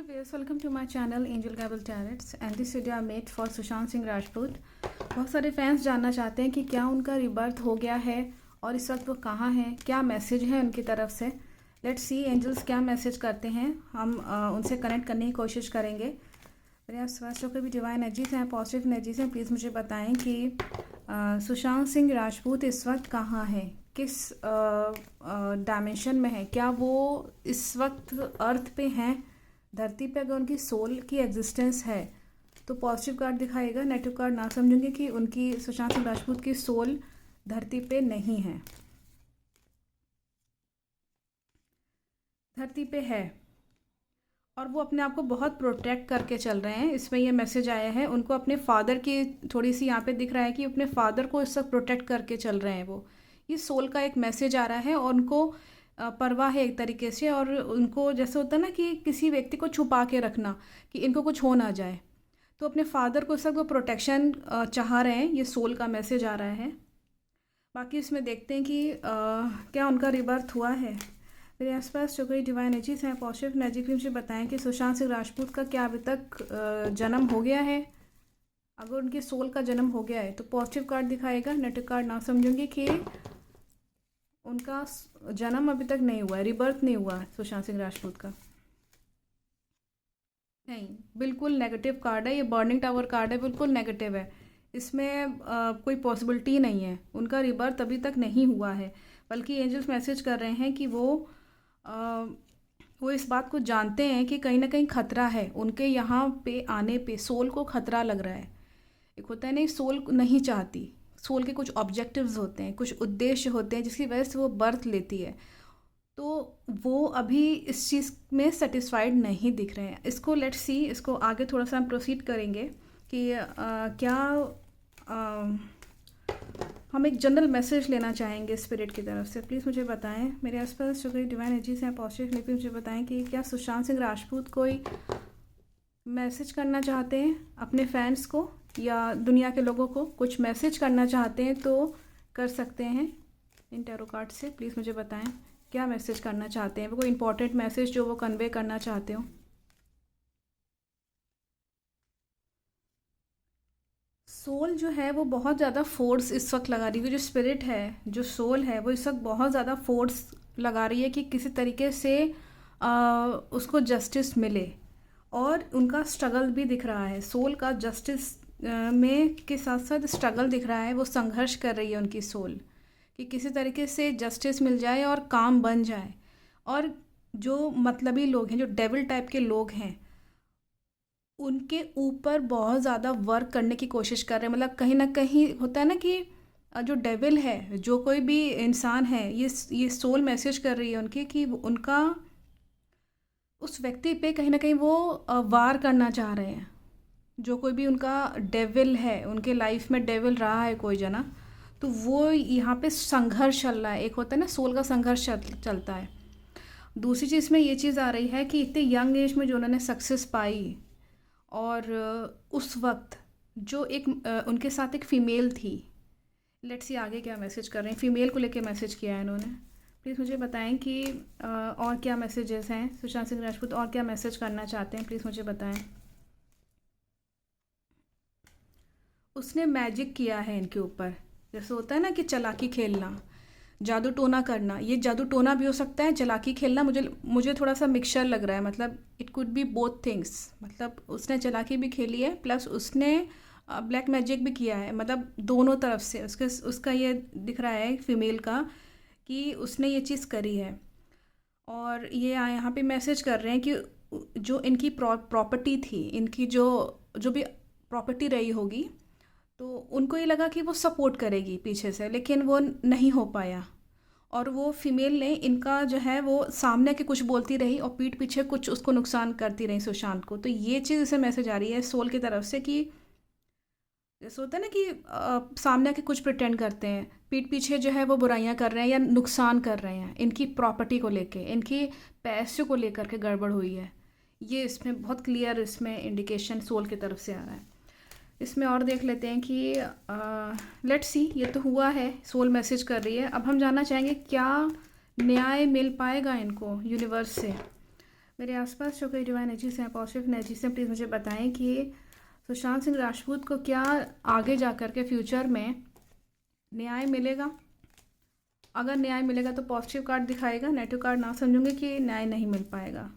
Hello viewers, welcome to my channel Angel Gabble Tarots and this video I made for Sushant Singh Rajput. बहुत सारे fans जानना चाहते हैं कि क्या उनका रिबर्थ हो गया है और इस वक्त वो कहाँ हैं, क्या मैसेज है उनकी तरफ से। लेट्स सी एंजल्स क्या मैसेज करते हैं, हम उनसे कनेक्ट करने की कोशिश करेंगे। मेरे आसपास जो भी डिवाइन एनर्जीज हैं, पॉजिटिव एनर्जीज हैं, प्लीज़ मुझे बताएं कि सुशांत सिंह राजपूत इस वक्त कहाँ हैं, किस डायमेंशन में है, क्या वो इस वक्त अर्थ पे हैं, धरती पे अगर उनकी सोल की एग्जिस्टेंस है तो पॉजिटिव कार्ड दिखाएगा। नेगेटिव कार्ड ना समझेंगे कि उनकी सुशांत सिंह राजपूत की सोल धरती पे नहीं है, धरती पे है और वो अपने आप को बहुत प्रोटेक्ट करके चल रहे हैं। इसमें ये मैसेज आया है, उनको अपने फादर की थोड़ी सी यहाँ पे दिख रहा है कि अपने फादर को इस वक्त प्रोटेक्ट करके चल रहे हैं। वो ये सोल का एक मैसेज आ रहा है और उनको परवाह है एक तरीके से, और उनको जैसे होता है ना कि किसी व्यक्ति को छुपा के रखना कि इनको कुछ हो ना जाए, तो अपने फादर को सब वो प्रोटेक्शन चाह रहे हैं। ये सोल का मैसेज आ रहा है। बाकी इसमें देखते हैं कि क्या उनका रिबर्थ हुआ है। मेरे आसपास जो कोई डिवाइन एनर्जीज हैं, पॉजिटिव एनर्जी भी मुझे बताएं कि सुशांत सिंह राजपूत का क्या अभी तक जन्म हो गया है। अगर उनके सोल का जन्म हो गया है तो पॉजिटिव कार्ड दिखाएगा। नेगेटिव कार्ड ना समझूंगी कि उनका जन्म अभी तक नहीं हुआ है, रिबर्थ नहीं हुआ है सुशांत सिंह राजपूत का। नहीं, बिल्कुल नेगेटिव कार्ड है ये, बर्निंग टावर कार्ड है, बिल्कुल नेगेटिव है। इसमें कोई पॉसिबिलिटी नहीं है, उनका रिबर्थ अभी तक नहीं हुआ है। बल्कि एंजल्स मैसेज कर रहे हैं कि वो इस बात को जानते हैं कि कहीं ना कहीं खतरा है उनके यहाँ पे आने पे। सोल को खतरा लग रहा है। एक होता है नहीं, सोल नहीं चाहती, सोल के कुछ ऑब्जेक्टिव्स होते हैं, कुछ उद्देश्य होते हैं जिसकी वजह से वो बर्थ लेती है, तो वो अभी इस चीज़ में सेटिस्फाइड नहीं दिख रहे हैं। इसको लेट्स सी, इसको आगे थोड़ा सा हम प्रोसीड करेंगे कि क्या हम एक जनरल मैसेज लेना चाहेंगे स्पिरिट की तरफ से। प्लीज़ मुझे बताएं, मेरे आसपास जो कोई डिवाइन एनर्जीज हैं, पॉजिटिव एनर्जी, मुझे बताएं कि क्या सुशांत सिंह राजपूत कोई मैसेज करना चाहते हैं अपने फैंस को या दुनिया के लोगों को। कुछ मैसेज करना चाहते हैं तो कर सकते हैं इन टैरो कार्ड से। प्लीज़ मुझे बताएं क्या मैसेज करना चाहते हैं, वो कोई इंपॉर्टेंट मैसेज जो वो कन्वे करना चाहते हो। सोल जो है वो बहुत ज़्यादा फोर्स इस वक्त लगा रही है, जो स्पिरिट है, जो सोल है, वो इस वक्त बहुत ज़्यादा फोर्स लगा रही है कि किसी तरीके से उसको जस्टिस मिले। और उनका स्ट्रगल भी दिख रहा है, सोल का जस्टिस में के साथ साथ स्ट्रगल दिख रहा है। वो संघर्ष कर रही है उनकी सोल कि किसी तरीके से जस्टिस मिल जाए और काम बन जाए। और जो मतलबी लोग हैं, जो डेविल टाइप के लोग हैं, उनके ऊपर बहुत ज़्यादा वर्क करने की कोशिश कर रहे हैं। मतलब कहीं ना कहीं होता है ना कि जो डेविल है, जो कोई भी इंसान है, ये सोल मैसेज कर रही है उनकी कि उनका उस व्यक्ति पे कहीं ना कहीं वो वार करना चाह रहे हैं। जो कोई भी उनका डेविल है, उनके लाइफ में डेविल रहा है कोई जना, तो वो यहाँ पे संघर्ष चल रहा है। एक होता है ना सोल का संघर्ष चलता है। दूसरी चीज़ में ये चीज़ आ रही है कि इतने यंग एज में जो उन्होंने सक्सेस पाई, और उस वक्त जो एक उनके साथ एक फ़ीमेल थी। लेट्स सी आगे क्या मैसेज कर रहे हैं, फ़ीमेल को लेके मैसेज किया है इन्होंने। प्लीज़ मुझे बताएं कि और क्या मैसेजेस हैं सुशांत सिंह राजपूत, और क्या मैसेज करना चाहते हैं, प्लीज़ मुझे बताएं। उसने मैजिक किया है इनके ऊपर, जैसे होता है ना कि चालाकी खेलना, जादू टोना करना। ये जादू टोना भी हो सकता है, चालाकी खेलना मुझे थोड़ा सा मिक्सचर लग रहा है। मतलब it could be both things. मतलब उसने चालाकी भी खेली है प्लस उसने ब्लैक मैजिक भी किया है। मतलब दोनों तरफ से उसका ये दिख रहा है फीमेल का कि उसने ये चीज़ करी है। और ये यहाँ पे मैसेज कर रहे हैं कि जो इनकी प्रॉपर्टी थी, इनकी जो भी प्रॉपर्टी रही होगी, तो उनको ये लगा कि वो सपोर्ट करेगी पीछे से, लेकिन वो नहीं हो पाया। और वो फीमेल ने इनका जो है वो सामने के कुछ बोलती रही और पीठ पीछे कुछ उसको नुकसान करती रही सुशांत को। तो ये चीज़ इसे मैसेज आ रही है सोल की तरफ से कि जैसे होता है ना कि सामने के कुछ प्रिटेंड करते हैं, पीठ पीछे जो है वो बुराइयां कर रहे हैं या नुकसान कर रहे हैं। इनकी प्रॉपर्टी को लेके, इनकी पैसे को लेकर के गड़बड़ हुई है। ये इसमें बहुत क्लियर इसमें इंडिकेशन सोल की तरफ से आ रहा है। इसमें और देख लेते हैं कि लेट्स सी, ये तो हुआ है, सोल मैसेज कर रही है। अब हम जानना चाहेंगे क्या न्याय मिल पाएगा इनको यूनिवर्स से। मेरे आसपास जो कोई डिवाइन एनर्जीज हैं, पॉजिटिव एनर्जीज हैं, प्लीज़ मुझे बताएं कि सुशांत सिंह राजपूत को क्या आगे जा कर के फ्यूचर में न्याय मिलेगा। अगर न्याय मिलेगा तो पॉजिटिव कार्ड दिखाएगा, नेगेटिव कार्ड ना समझूंगी कि न्याय नहीं मिल पाएगा।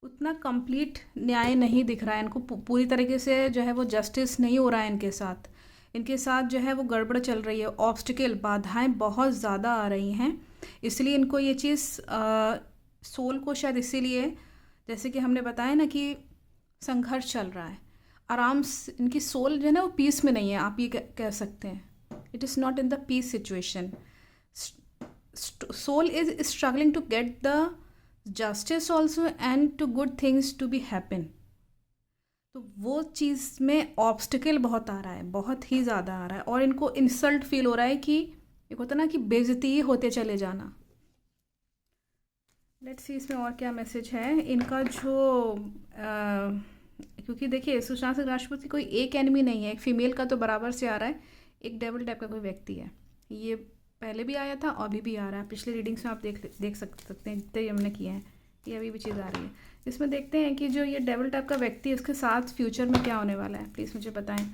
उतना कंप्लीट न्याय नहीं दिख रहा है इनको, पूरी तरीके से जो है वो जस्टिस नहीं हो रहा है इनके साथ। इनके साथ जो है वो गड़बड़ चल रही है, ऑब्स्टिकल बाधाएं बहुत ज़्यादा आ रही हैं। इसलिए इनको ये चीज़ सोल को शायद इसीलिए, जैसे कि हमने बताया ना कि संघर्ष चल रहा है, आराम से इनकी सोल जो है ना वो पीस में नहीं है, आप ये कह सकते हैं। It is not in the peace situation. Soul is struggling to get the justice also and to good things to be happen. तो वो चीज़ में ऑब्स्टिकल बहुत आ रहा है, बहुत ही ज़्यादा आ रहा है, और इनको इंसल्ट फील हो रहा है कि एक होता ना कि बेइज्जती ही होते चले जाना। लेट्स सी इसमें और क्या मैसेज है इनका। जो क्योंकि देखिए सुशांत सिंह राजपूत की कोई एक एनिमी नहीं है, एक फीमेल का तो बराबर से आ रहा है, एक डेविल टाइप का कोई व्यक्ति है। ये पहले भी आया था, अभी भी आ रहा है। पिछले रीडिंग्स में आप देख सकते हैं, जितने हमने किए हैं, ये अभी भी चीज़ आ रही है। इसमें देखते हैं कि जो ये डेविल टाइप का व्यक्ति है उसके साथ फ्यूचर में क्या होने वाला है। प्लीज़ मुझे बताएं,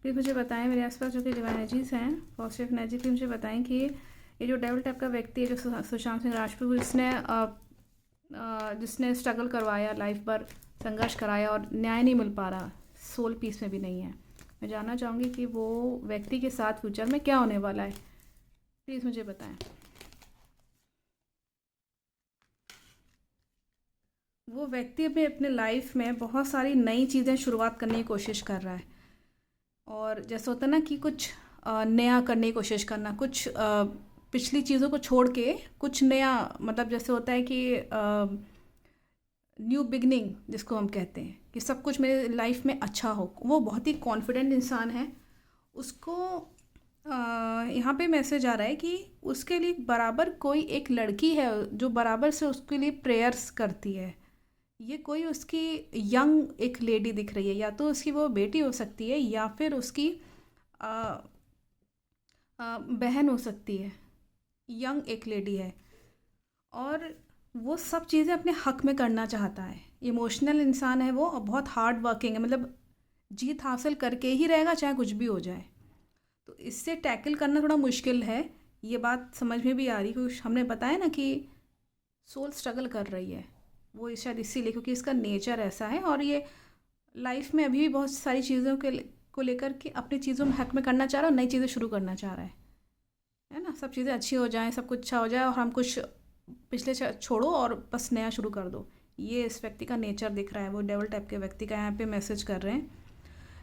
प्लीज़ मुझे बताएं। मेरे आसपास जो कि डिवाइन एनर्जीज हैं, पॉजिटिव एनर्जी, प्लीज़ मुझे बताएं कि ये जो डेविल टाइप का व्यक्ति है, जो सुशांत सिंह राजपूत, जिसने स्ट्रगल करवाया, लाइफ भर संघर्ष कराया और न्याय नहीं मिल पा रहा, सोल पीस में भी नहीं है, मैं जानना चाहूँगी कि वो व्यक्ति के साथ फ्यूचर में क्या होने वाला है। प्लीज़ मुझे बताएं। वो व्यक्ति अपने लाइफ में बहुत सारी नई चीज़ें शुरुआत करने की कोशिश कर रहा है, और जैसे होता है ना कि कुछ नया करने की कोशिश करना, कुछ पिछली चीज़ों को छोड़ के कुछ नया, मतलब जैसे होता है कि न्यू बिगनिंग जिसको हम कहते हैं, कि सब कुछ मेरे लाइफ में अच्छा हो। वो बहुत ही कॉन्फिडेंट इंसान है। उसको यहाँ पे मैसेज आ रहा है कि उसके लिए बराबर कोई एक लड़की है जो बराबर से उसके लिए प्रेयर्स करती है। ये कोई उसकी यंग एक लेडी दिख रही है, या तो उसकी वो बेटी हो सकती है या फिर उसकी बहन हो सकती है। यंग एक लेडी है और वो सब चीज़ें अपने हक में करना चाहता है। इमोशनल इंसान है वो, और बहुत हार्ड वर्किंग है, मतलब जीत हासिल करके ही रहेगा चाहे कुछ भी हो जाए। तो इससे टैकल करना थोड़ा मुश्किल है, ये बात समझ में भी आ रही, क्योंकि हमने बताया ना कि सोल स्ट्रगल कर रही है। वो शायद इसीलिए, क्योंकि इसका नेचर ऐसा है, और ये लाइफ में अभी भी बहुत सारी चीज़ों को लेकर के अपनी चीज़ों में हक में करना चाह रहा है और नई चीज़ें शुरू करना चाह रहा है ना। सब चीज़ें अच्छी हो जाएं, सब कुछ अच्छा हो जाए और हम कुछ पिछले छोड़ो और बस नया शुरू कर दो। ये इस व्यक्ति का नेचर दिख रहा है। वो डेविल टाइप के व्यक्ति का यहाँ पे मैसेज कर रहे हैं।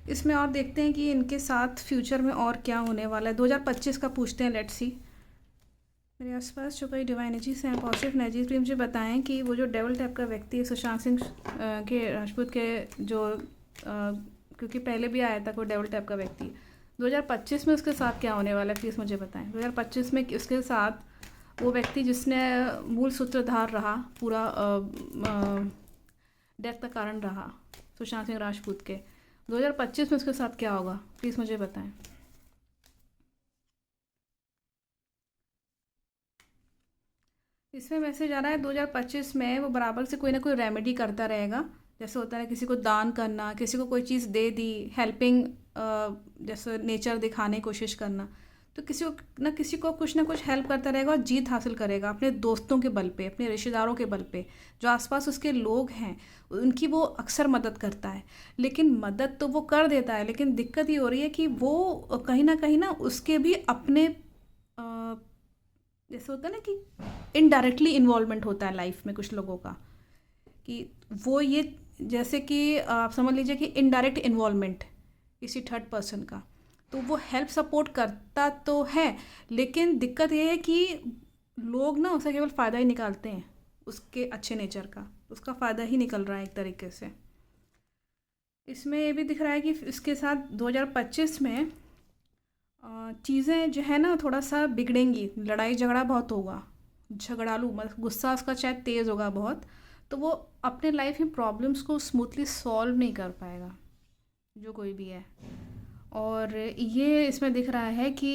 इसमें और देखते हैं कि इनके साथ फ्यूचर में और क्या होने वाला है। 2025 का पूछते हैं, लेट्स सी। मेरे आसपास जो कई डिवाइन एनर्जीज हैं, पॉजिटिव एनर्जीज, भी मुझे बताएं कि वो जो डेविल टाइप का व्यक्ति है सुशांत सिंह के राजपूत के, जो क्योंकि पहले भी आया था कोई डेविल टाइप का व्यक्ति, 2025 में उसके साथ क्या होने वाला है, प्लीज़ मुझे बताएं। 2025 में उसके साथ वो व्यक्ति जिसने मूल सूत्रधार रहा, पूरा डेथ का कारण रहा सुशांत सिंह राजपूत के, 2025 में उसके साथ क्या होगा, प्लीज़ मुझे बताएं। इसमें मैसेज आ रहा है 2025 में वो बराबर से कोई ना कोई रेमेडी करता रहेगा। जैसे होता है किसी को दान करना, किसी को कोई चीज़ दे दी, हेल्पिंग, जैसे नेचर दिखाने की कोशिश करना, तो किसी को कुछ ना कुछ हेल्प करता रहेगा और जीत हासिल करेगा अपने दोस्तों के बल पे, अपने रिश्तेदारों के बल पे, जो आसपास उसके लोग हैं उनकी वो अक्सर मदद करता है। लेकिन मदद तो वो कर देता है, लेकिन दिक्कत ये हो रही है कि वो कहीं ना उसके भी अपने जैसे होता है ना कि इनडायरेक्टली इन्वॉल्वमेंट होता है लाइफ में कुछ लोगों का, कि वो ये जैसे कि आप समझ लीजिए कि इनडायरेक्ट इन्वॉल्वमेंट किसी थर्ड पर्सन का, तो वो हेल्प सपोर्ट करता तो है, लेकिन दिक्कत ये है कि लोग ना उसे केवल फ़ायदा ही निकालते हैं, उसके अच्छे नेचर का उसका फ़ायदा ही निकल रहा है एक तरीके से। इसमें ये भी दिख रहा है कि इसके साथ 2025 में चीज़ें जो है ना थोड़ा सा बिगड़ेंगी, लड़ाई झगड़ा बहुत होगा, झगड़ालू, मतलब गुस्सा उसका शायद तेज़ होगा बहुत, तो वो अपने लाइफ में प्रॉब्लम्स को स्मूथली सॉल्व नहीं कर पाएगा जो कोई भी है। और ये इसमें दिख रहा है कि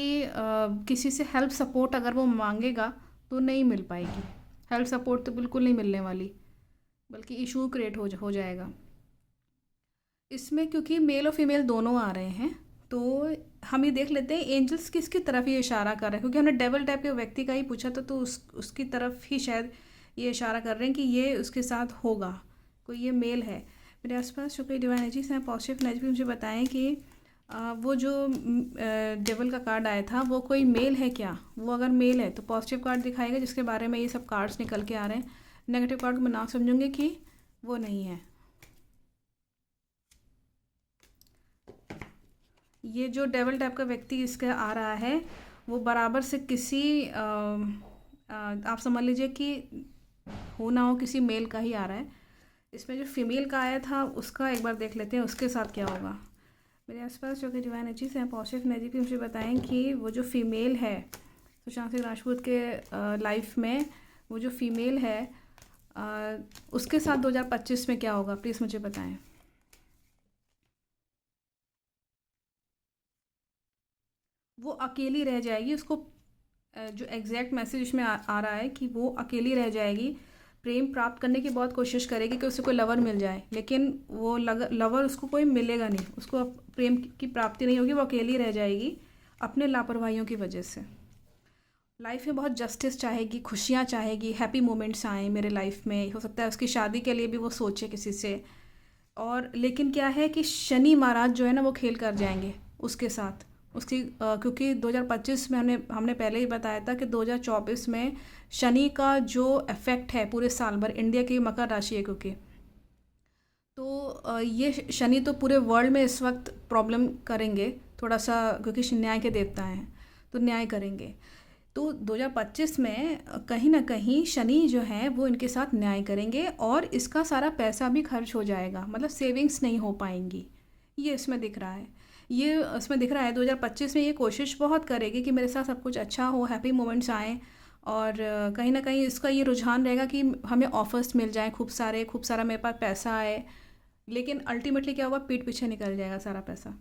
किसी से हेल्प सपोर्ट अगर वो मांगेगा तो नहीं मिल पाएगी, हेल्प सपोर्ट तो बिल्कुल नहीं मिलने वाली, बल्कि इशू क्रिएट हो जाएगा इसमें, क्योंकि मेल और फीमेल दोनों आ रहे हैं। तो हम ये देख लेते हैं एंजल्स किसकी तरफ ये इशारा कर रहे हैं, क्योंकि हमने डेवल टाइप के व्यक्ति का ही पूछा था, तो उसकी तरफ ही शायद ये इशारा कर रहे हैं कि ये उसके साथ होगा, कोई ये मेल है। मेरे आसपास जो कोई डिवाइन एनर्जीज हैं, पॉजिटिव एनर्जी, मुझे बताएं कि वो जो डेवल का कार्ड आया था वो कोई मेल है क्या। वो अगर मेल है तो पॉजिटिव कार्ड दिखाएगा जिसके बारे में ये सब कार्ड्स निकल के आ रहे हैं। नेगेटिव कार्ड को मैं ना समझूंगी कि वो नहीं है। ये जो डेवल टाइप का व्यक्ति इसका आ रहा है वो बराबर से किसी आप समझ लीजिए कि हो ना हो किसी मेल का ही आ रहा है। इसमें जो फीमेल का आया था उसका एक बार देख लेते हैं उसके साथ क्या होगा। मेरे आसपास जो कि डिवाइन एनर्जीज हैं, पॉजिटिव एनर्जी की, मुझे बताएं कि वो जो फीमेल है सुशांत सिंह राजपूत के लाइफ में, वो जो फीमेल है उसके साथ 2025 में क्या होगा, प्लीज़ मुझे बताएं। वो अकेली रह जाएगी, उसको जो एग्जैक्ट मैसेज इसमें आ रहा है कि वो अकेली रह जाएगी। प्रेम प्राप्त करने की बहुत कोशिश करेगी कि उसे कोई लवर मिल जाए, लेकिन वो लवर उसको कोई मिलेगा नहीं, उसको प्रेम की प्राप्ति नहीं होगी, वो अकेली रह जाएगी अपने लापरवाहियों की वजह से। लाइफ में बहुत जस्टिस चाहेगी, खुशियाँ चाहेगी, हैप्पी मोमेंट्स आए मेरे लाइफ में। हो सकता है उसकी शादी के लिए भी वो सोचे किसी से, और लेकिन क्या है कि शनि महाराज जो है ना वो खेल कर जाएंगे उसके साथ उसकी, क्योंकि 2025 में हमने पहले ही बताया था कि 2024 में शनि का जो इफेक्ट है पूरे साल भर, इंडिया की मकर राशि है क्योंकि, तो ये शनि तो पूरे वर्ल्ड में इस वक्त प्रॉब्लम करेंगे थोड़ा सा, क्योंकि न्याय के देवता हैं तो न्याय करेंगे। तो 2025 में कहीं ना कहीं शनि जो है वो इनके साथ न्याय करेंगे और इसका सारा पैसा भी खर्च हो जाएगा, मतलब सेविंग्स नहीं हो पाएंगी, ये इसमें दिख रहा है। ये इसमें दिख रहा है 2025 में ये कोशिश बहुत करेगी कि मेरे साथ सब कुछ अच्छा हो, हैप्पी मोमेंट्स आएँ, और कहीं ना कहीं इसका ये रुझान रहेगा कि हमें ऑफर्स मिल जाएँ खूब सारा मेरे पास पैसा आए, लेकिन अल्टीमेटली क्या होगा, पीठ पीछे निकल जाएगा सारा पैसा।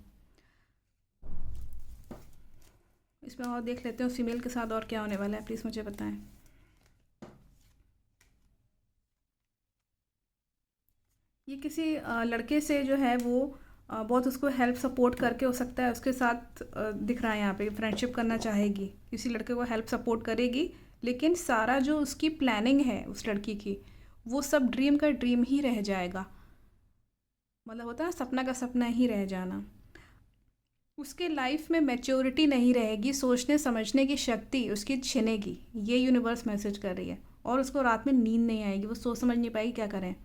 इसमें और देख लेते हैं फीमेल के साथ और क्या होने वाला है, प्लीज़ मुझे बताएं। ये किसी लड़के से जो है वो बहुत उसको हेल्प सपोर्ट करके, हो सकता है उसके साथ दिख रहा है यहाँ पे फ्रेंडशिप करना चाहेगी, किसी लड़के को हेल्प सपोर्ट करेगी, लेकिन सारा जो उसकी प्लानिंग है उस लड़की की वो सब ड्रीम का ड्रीम ही रह जाएगा, मतलब होता है सपना का सपना ही रह जाना। उसके लाइफ में मैच्योरिटी नहीं रहेगी, सोचने समझने की शक्ति उसकी छिनेगी, ये यूनिवर्स मैसेज कर रही है। और उसको रात में नींद नहीं आएगी, वो सोच समझ नहीं पाएगी क्या करें,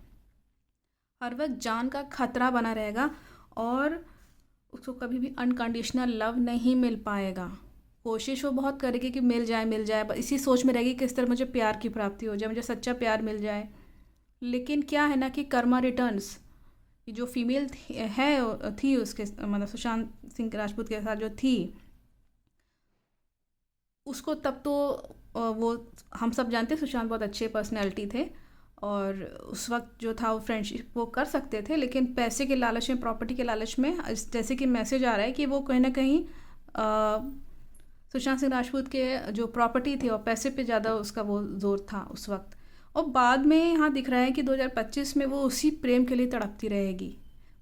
हर वक्त जान का खतरा बना रहेगा, और उसको कभी भी अनकंडीशनल लव नहीं मिल पाएगा। कोशिश वो बहुत करेगी कि मिल जाए मिल जाए, बस इसी सोच में रहेगी किस तरह मुझे प्यार की प्राप्ति हो जाए, मुझे सच्चा प्यार मिल जाए। लेकिन क्या है ना कि कर्मा रिटर्न्स, जो फीमेल थी उसके मतलब सुशांत सिंह राजपूत के साथ जो थी, उसको तब तो वो हम सब जानते हैं सुशांत बहुत अच्छे पर्सनैलिटी थे, और उस वक्त जो था वो फ्रेंडशिप वो कर सकते थे, लेकिन पैसे के लालच में, प्रॉपर्टी के लालच में, जैसे कि मैसेज आ रहा है कि वो कहीं ना कहीं सुशांत सिंह राजपूत के जो प्रॉपर्टी थी और पैसे पे ज़्यादा उसका वो जोर था उस वक्त। और बाद में यहाँ दिख रहा है कि 2025 में वो उसी प्रेम के लिए तड़पती रहेगी,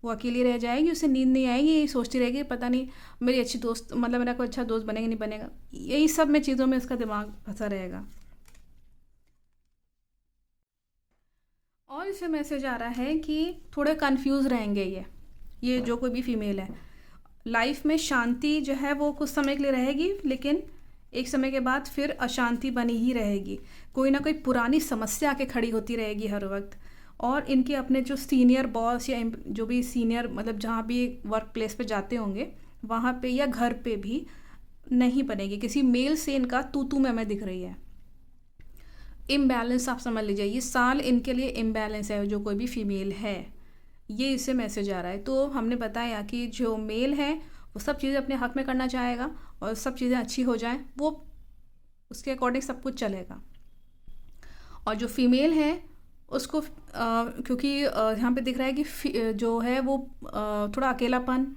वो अकेली रह जाएगी, उसे नींद नहीं आएगी, यही सोचती रहेगी पता नहीं मेरी अच्छी दोस्त, मतलब मेरा कोई अच्छा दोस्त बनेगा नहीं बनेगा, यही सब में चीज़ों में उसका दिमाग फंसा रहेगा। और इसे मैसेज आ रहा है कि थोड़े कंफ्यूज रहेंगे ये जो कोई भी फीमेल है। लाइफ में शांति जो है वो कुछ समय के लिए रहेगी, लेकिन एक समय के बाद फिर अशांति बनी ही रहेगी, कोई ना कोई पुरानी समस्या आके खड़ी होती रहेगी हर वक्त। और इनके अपने जो सीनियर बॉस या जो भी सीनियर, मतलब जहाँ भी वर्क प्लेस पे जाते होंगे वहाँ पे या घर पे भी नहीं बनेगी, किसी मेल से इनका तू मैं दिख रही है। इम्बैलेंस आप समझ लीजिए, ये साल इनके लिए इम्बैलेंस है, जो कोई भी फीमेल है, ये इससे मैसेज आ रहा है। तो हमने बताया कि जो मेल है वो सब चीज़ें अपने हक में करना चाहेगा और सब चीज़ें अच्छी हो जाएं, वो उसके अकॉर्डिंग सब कुछ चलेगा। और जो फीमेल है उसको क्योंकि यहाँ पे दिख रहा है कि जो है वो थोड़ा अकेलापन,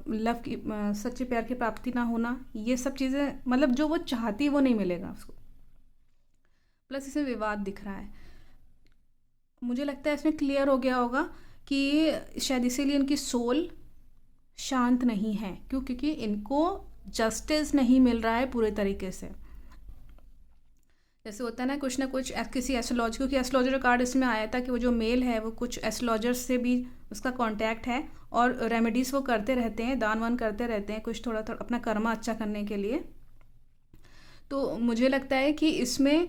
लव की सच्चे प्यार की प्राप्ति ना होना, ये सब चीज़ें, मतलब जो वो चाहती है वो नहीं मिलेगा उसको। प्लस इसमें विवाद दिख रहा है। मुझे लगता है इसमें क्लियर हो गया होगा कि शायद इसीलिए इनकी सोल शांत नहीं है, क्योंकि इनको जस्टिस नहीं मिल रहा है पूरे तरीके से। जैसे होता है ना कुछ किसी एस्ट्रोलॉजर, क्योंकि एस्ट्रोलॉजर कार्ड इसमें आया था कि वो जो मेल है वो कुछ एस्ट्रोलॉजर से भी उसका कांटेक्ट है और रेमेडीज़ वो करते रहते हैं, दान वान करते रहते हैं कुछ थोड़ा थोड़ा अपना कर्मा अच्छा करने के लिए। तो मुझे लगता है कि इसमें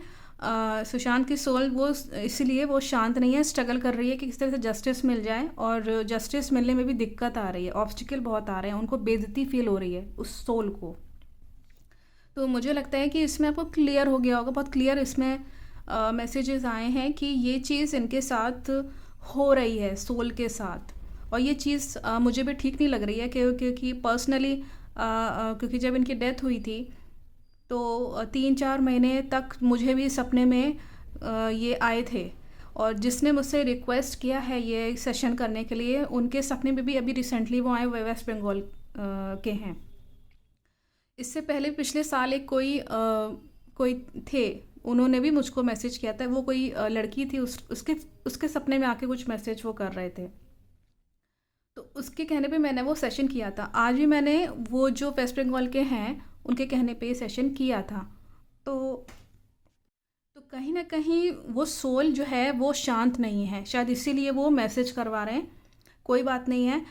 सुशांत की सोल वो इसलिए वो शांत नहीं है, स्ट्रगल कर रही है कि किस तरह से जस्टिस मिल जाए, और जस्टिस मिलने में भी दिक्कत आ रही है, ऑब्स्टिकल बहुत आ रहे हैं, उनको बेइज्जती फील हो रही है उस सोल को। तो मुझे लगता है कि इसमें आपको क्लियर हो गया होगा, बहुत क्लियर इसमें मैसेजेस आए हैं कि ये चीज़ इनके साथ हो रही है सोल के साथ। और ये चीज़ मुझे भी ठीक नहीं लग रही है क्योंकि पर्सनली क्योंकि जब इनकी डेथ हुई थी तो 3-4 महीने तक मुझे भी सपने में ये आए थे, और जिसने मुझसे रिक्वेस्ट किया है ये सेशन करने के लिए उनके सपने में भी अभी रिसेंटली वो आए हुए वेस्ट बंगाल के हैं। इससे पहले पिछले साल एक कोई थे, उन्होंने भी मुझको मैसेज किया था, वो कोई लड़की थी, उसके सपने में आके कुछ मैसेज वो कर रहे थे, तो उसके कहने पे मैंने वो सेशन किया था। आज भी मैंने वो जो वेस्ट बंगाल के हैं उनके कहने पे सेशन किया था। तो कहीं ना कहीं वो सोल जो है वो शांत नहीं है, शायद इसीलिए वो मैसेज करवा रहे हैं। कोई बात नहीं है,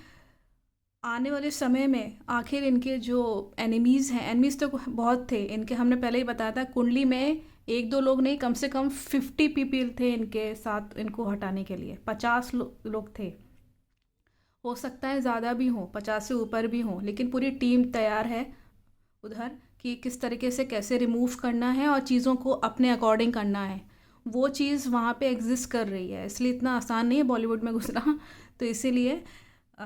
आने वाले समय में आखिर इनके जो एनिमीज़ हैं, एनिमीज़ तो बहुत थे इनके, हमने पहले ही बताया था कुंडली में 1-2 लोग नहीं, कम से कम 50 पीपल थे इनके साथ इनको हटाने के लिए, 50 लोग थे, हो सकता है ज़्यादा भी हों, 50 से ऊपर भी हों, लेकिन पूरी टीम तैयार है उधर कि किस तरीके से कैसे रिमूव करना है और चीज़ों को अपने अकॉर्डिंग करना है। वो चीज़ वहाँ पे एग्जिस्ट कर रही है, इसलिए इतना आसान नहीं है बॉलीवुड में घुसना। तो इसीलिए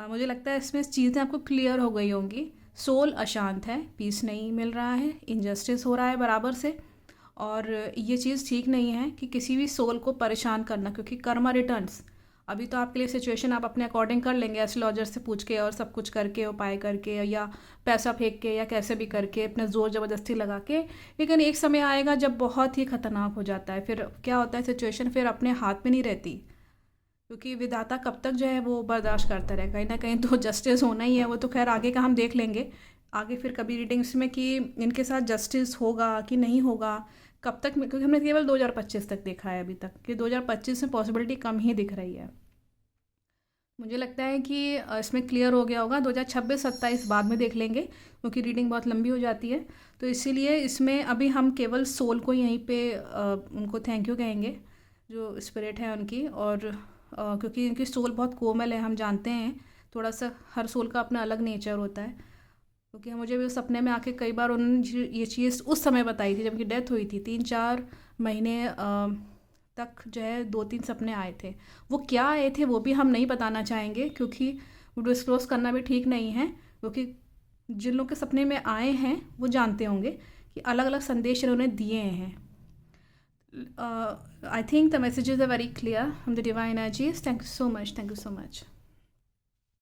मुझे लगता है इसमें चीज़ें आपको क्लियर हो गई होंगी। सोल अशांत है, पीस नहीं मिल रहा है, इनजस्टिस हो रहा है बराबर से, और ये चीज़ ठीक नहीं है कि किसी भी सोल को परेशान करना, क्योंकि कर्मा रिटर्न्स। अभी तो आपके लिए सिचुएशन आप अपने अकॉर्डिंग कर लेंगे एस्ट्रोलॉजर से पूछ के और सब कुछ करके उपाय करके या पैसा फेंक के या कैसे भी करके अपना ज़ोर ज़बरदस्ती लगा के, लेकिन एक समय आएगा जब बहुत ही ख़तरनाक हो जाता है। फिर क्या होता है, सिचुएशन फिर अपने हाथ में नहीं रहती, क्योंकि विधाता कब तक जो है वो बर्दाश्त करता रहे, कहीं ना कहीं तो जस्टिस होना ही है। वो तो खैर आगे का हम देख लेंगे आगे फिर कभी रीडिंग्स में कि इनके साथ जस्टिस होगा कि नहीं होगा, कब तक, क्योंकि हमने केवल 2025 तक देखा है अभी तक, कि 2025 में पॉसिबिलिटी कम ही दिख रही है। मुझे लगता है कि इसमें क्लियर हो गया होगा। 2026-27 बाद में देख लेंगे क्योंकि रीडिंग बहुत लंबी हो जाती है, तो इसीलिए इसमें अभी हम केवल सोल को यहीं पे उनको थैंक यू कहेंगे जो स्पिरिट है उनकी, और क्योंकि इनकी सोल बहुत कोमल है, हम जानते हैं थोड़ा सा हर सोल का अपना अलग नेचर होता है। क्योंकि मुझे भी सपने में आके कई बार उन्होंने ये चीज़ उस समय बताई थी जब उनकी डेथ हुई थी, 3-4 महीने तक जो है 2-3 सपने आए थे। वो क्या आए थे वो भी हम नहीं बताना चाहेंगे, क्योंकि वो डिस्क्लोज करना भी ठीक नहीं है, क्योंकि जिन लोग के सपने में आए हैं वो जानते होंगे कि अलग अलग संदेश इन्होंने दिए हैं। I think the messages are very clear from the divine energies. Thank you so much. Thank you so much.